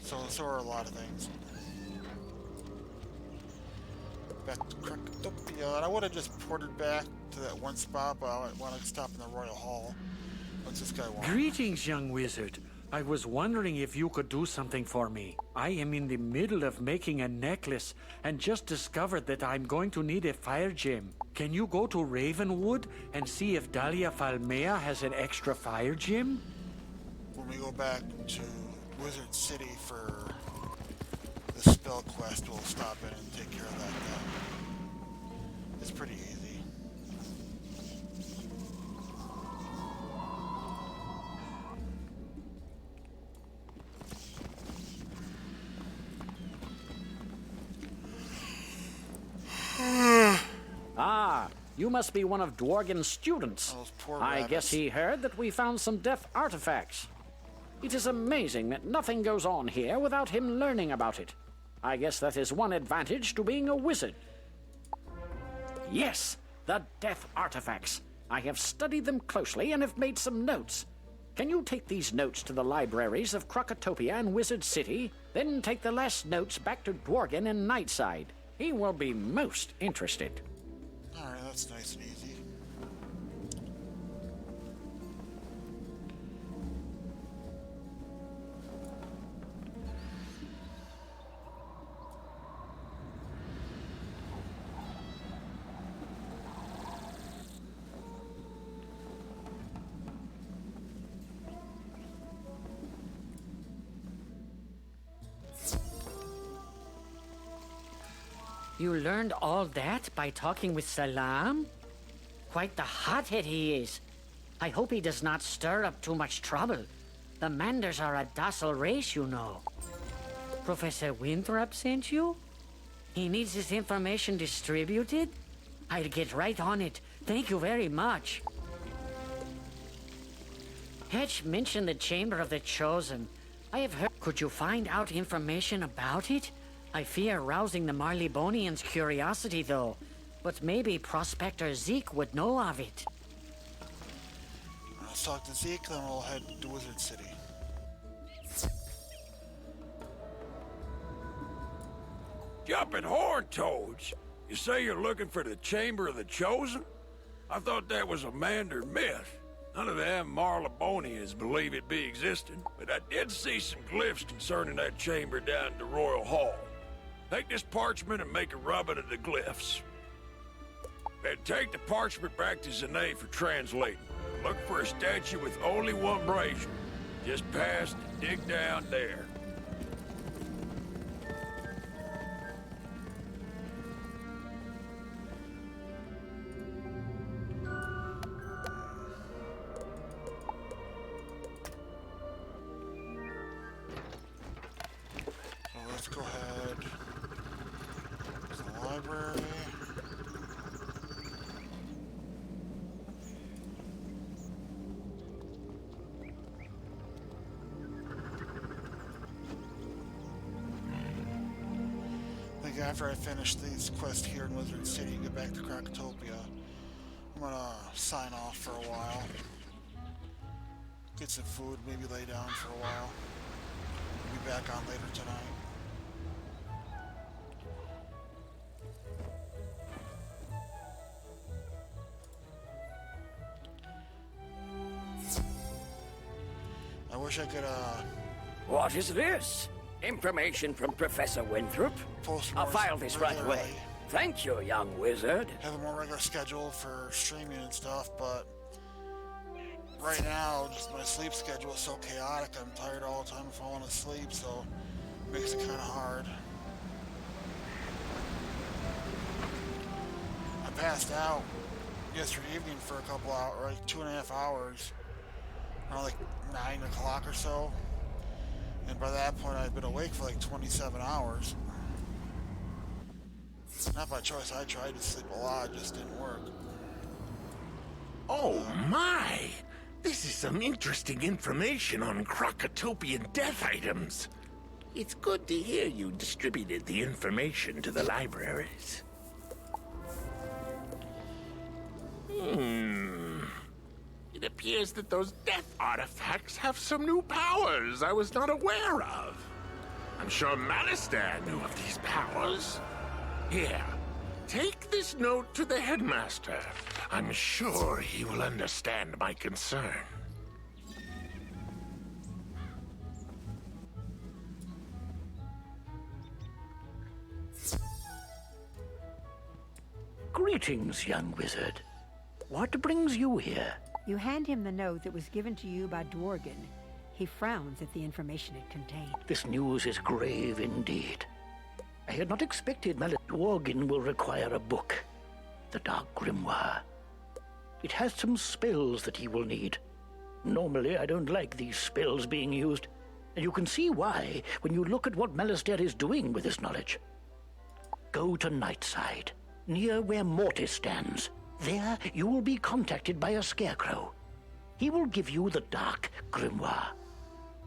So are a lot of things. Back to Krakatopia, and I would have just ported back to that one spot, but I want to stop in the Royal Hall. What's this guy want? Greetings, young wizard. I was wondering if you could do something for me. I am in the middle of making a necklace and just discovered that I'm going to need a fire gem. Can you go to Ravenwood and see if Dahlia Falmea has an extra fire gem? When we go back to Wizard City for the spell quest, we'll stop in and take care of that then. It's pretty easy. Ah, you must be one of Dworgen's students. Those poor I rabbits. guess he heard that we found some death artifacts. It is amazing that nothing goes on here without him learning about it. I guess that is one advantage to being a wizard. Yes, the death artifacts. I have studied them closely and have made some notes. Can you take these notes to the libraries of Krakatopia and Wizard City, then take the last notes back to Dworgen in Nightside? He will be most interested. Alright, that's nice and easy. You learned all that by talking with Salam? Quite the hothead he is. I hope he does not stir up too much trouble. The Manders are a docile race, you know. Professor Winthrop sent you? He needs his information distributed? I'll get right on it. Thank you very much. Hedge mentioned the Chamber of the Chosen. I have heard... Could you find out information about it? I fear rousing the Marleybonians' curiosity, though. But maybe Prospector Zeke would know of it. Let's talk to Zeke, then we'll head to Wizard City. Jumping horn toads? You say you're looking for the Chamber of the Chosen? I thought that was a Mander myth. None of them Marleybonians believe it be existing, but I did see some glyphs concerning that chamber down at the Royal Hall. Take this parchment and make a rubbing of the glyphs. Then take the parchment back to Zane for translating. Look for a statue with only one brazier. Just past and dig down there. So let's go ahead to the library. I think after I finish these quests here in Wizard City and get back to Krakatopia, I'm gonna sign off for a while. Get some food, maybe lay down for a while. Be back on later tonight. I wish I could, What is this? Information from Professor Winthrop? post I'll more file this right away. regularly. Thank you, young wizard. Have a more regular schedule for streaming and stuff, but right now, just my sleep schedule is so chaotic. I'm tired all the time falling asleep, so it makes it kind of hard. I passed out yesterday evening for a couple hours, like 2.5 hours, around like 9 o'clock or so. And by that point, I'd been awake for like 27 hours. Not by choice. I tried to sleep a lot, it just didn't work. Oh my! This is some interesting information on Krakatopian death items. It's good to hear you distributed the information to the libraries. It appears that those death artifacts have some new powers I was not aware of. I'm sure Malistaire knew of these powers. Here, take this note to the headmaster. I'm sure he will understand my concern. Greetings, young wizard. What brings you here? You hand him the note that was given to you by Dworgen. He frowns at the information it contained. This news is grave indeed. I had not expected Dworgen will require a book. The Dark Grimoire. It has some spells that he will need. Normally, I don't like these spells being used, and you can see why when you look at what Malistaire is doing with this knowledge. Go to Nightside, near where Mortis stands. There, you will be contacted by a scarecrow. He will give you the Dark Grimoire.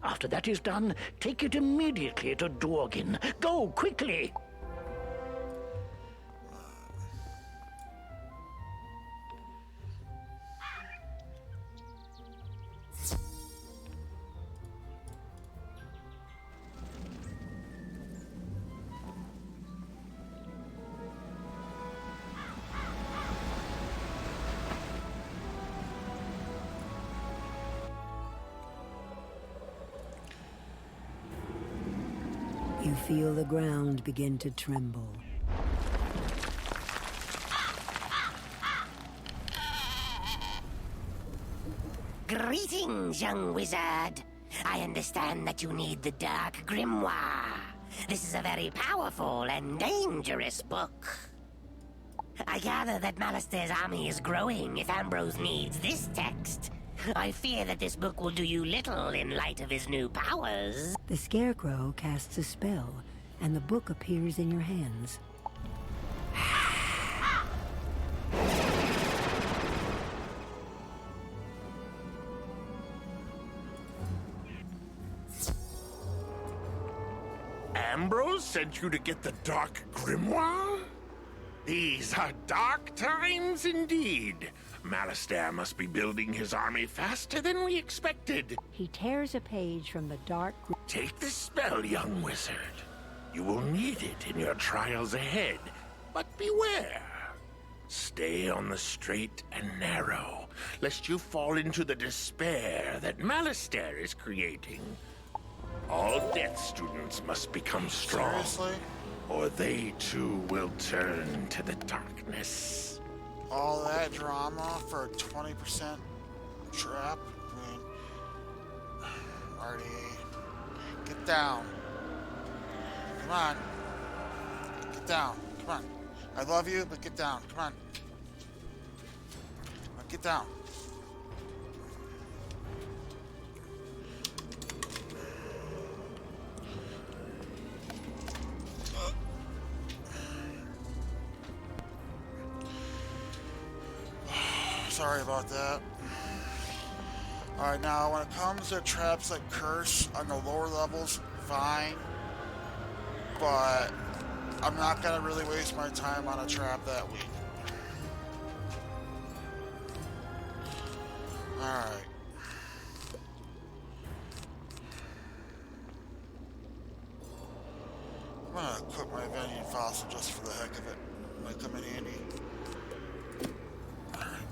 After that is done, take it immediately to Dworgen. Go, quickly! You feel the ground begin to tremble. Greetings, young wizard. I understand that you need the Dark Grimoire. This is a very powerful and dangerous book. I gather that Malister's army is growing if Ambrose needs this text. I fear that this book will do you little in light of his new powers. The Scarecrow casts a spell, and the book appears in your hands. Ambrose sent you to get the Dark Grimoire? These are dark times indeed. Malister must be building his army faster than we expected. He tears a page from the dark. Take this spell, young wizard. You will need it in your trials ahead, but beware. Stay on the straight and narrow, lest you fall into the despair that Malister is creating. All Death students must become strong, Seriously? or they too will turn to the darkness. All that drama for a 20% trap? I mean, Artie, get down. Come on. Get down. Come on. I love you, but get down. Come on. Get down. Sorry about that. Alright, now when it comes to traps like Curse on the lower levels, fine. But I'm not gonna really waste my time on a trap that weak. Alright. I'm gonna equip my Venian Fossil just for the heck of it. It might come in handy.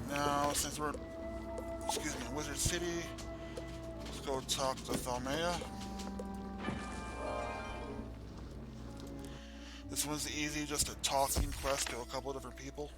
Now, since we're, in Wizard City, let's go talk to Thalmea. This one's easy, just a talking quest to a couple of different people.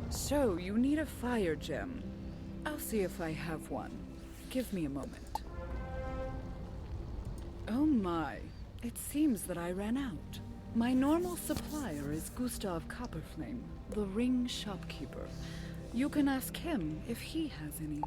So, you need a fire gem. I'll see if I have one. Give me a moment. Oh my, it seems that I ran out. My normal supplier is Gustav Copperflame, the ring shopkeeper. You can ask him if he has any.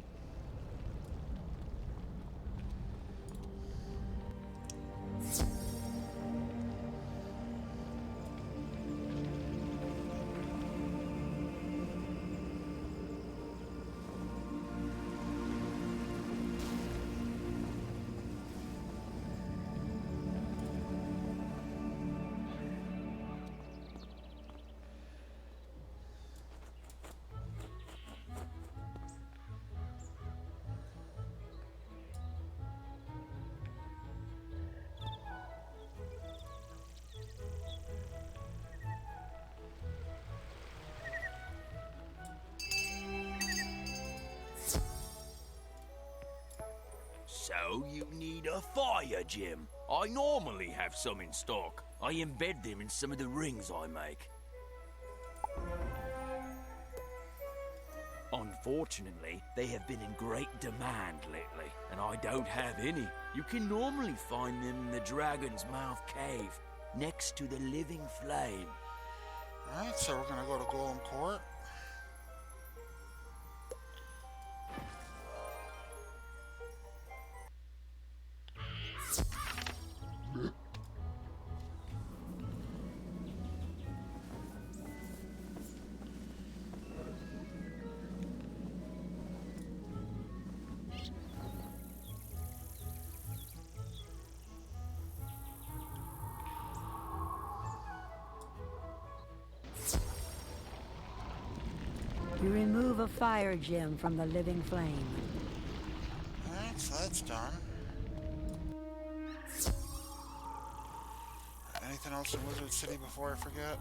So you need a fire gem. I normally have some in stock. I embed them in some of the rings I make. Unfortunately, they have been in great demand lately, and I don't have any. You can normally find them in the Dragon's Mouth Cave, next to the Living Flame. Alright, so we're gonna go to Golem Court. You remove a fire gem from the living flame. Alright, so that's done. Anything else in Wizard City before I forget?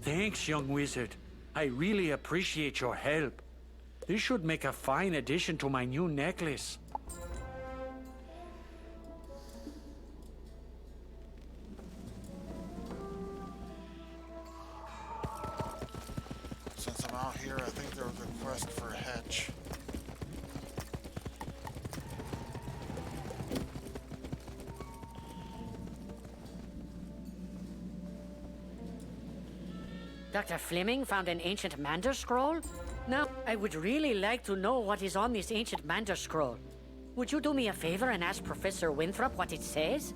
Thanks, young wizard. I really appreciate your help. This should make a fine addition to my new necklace. Since I'm out here, I think there was a quest for a hedge. Dr. Fleming found an ancient Mander scroll? Now, I would really like to know what is on this ancient Mander scroll. Would you do me a favor and ask Professor Winthrop what it says?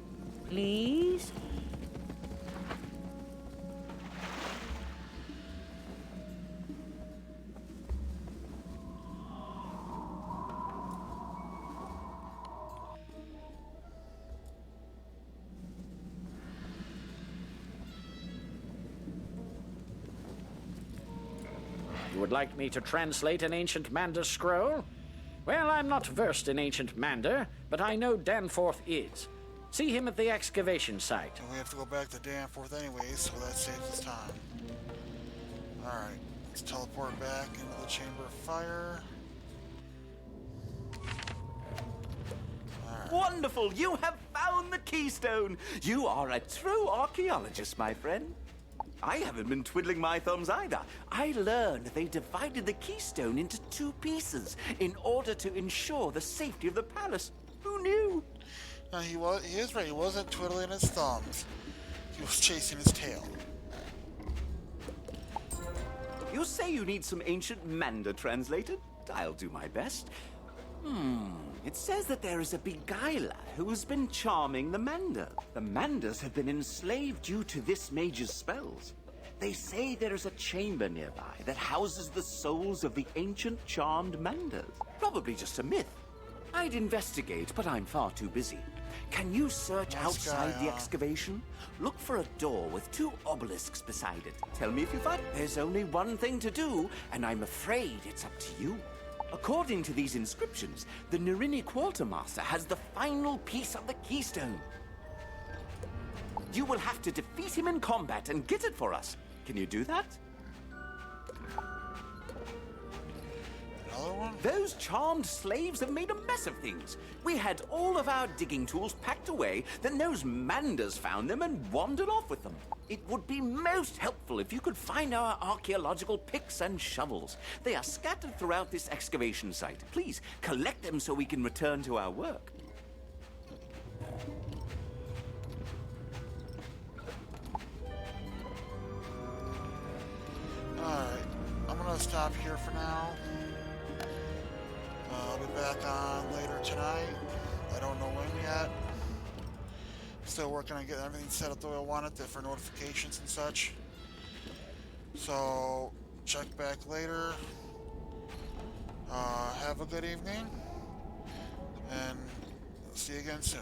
Please? You would like me to translate an ancient Mander scroll? Well, I'm not versed in ancient Mander, but I know Danforth is. See him at the excavation site. And we have to go back to Danforth anyways, so that saves us time. Alright, let's teleport back into the Chamber of Fire. Wonderful! You have found the keystone! You are a true archaeologist, my friend. I haven't been twiddling my thumbs either. I learned they divided the keystone into 2 pieces in order to ensure the safety of the palace. Who knew? No, he is right. He wasn't twiddling his thumbs. He was chasing his tail. You say you need some ancient Mander translated? I'll do my best. It says that there is a beguiler who's been charming the Mander. The Manders have been enslaved due to this mage's spells. They say there is a chamber nearby that houses the souls of the ancient charmed Manders. Probably just a myth. I'd investigate, but I'm far too busy. Can you search outside the excavation? Look for a door with 2 obelisks beside it. Tell me if you find it. There's only one thing to do, and I'm afraid it's up to you. According to these inscriptions, the Nerini Quartermaster has the final piece of the keystone. You will have to defeat him in combat and get it for us. Can you do that? Another one? Those charmed slaves have made a mess of things. We had all of our digging tools packed away, then those Manders found them and wandered off with them. It would be most helpful if you could find our archaeological picks and shovels. They are scattered throughout this excavation site. Please, collect them so we can return to our work. Alright, I'm gonna stop here for now. I'll be back on later tonight. I don't know when yet. Still working on getting everything set up the way I want it, for notifications and such. So, check back later. Have a good evening. And see you again soon.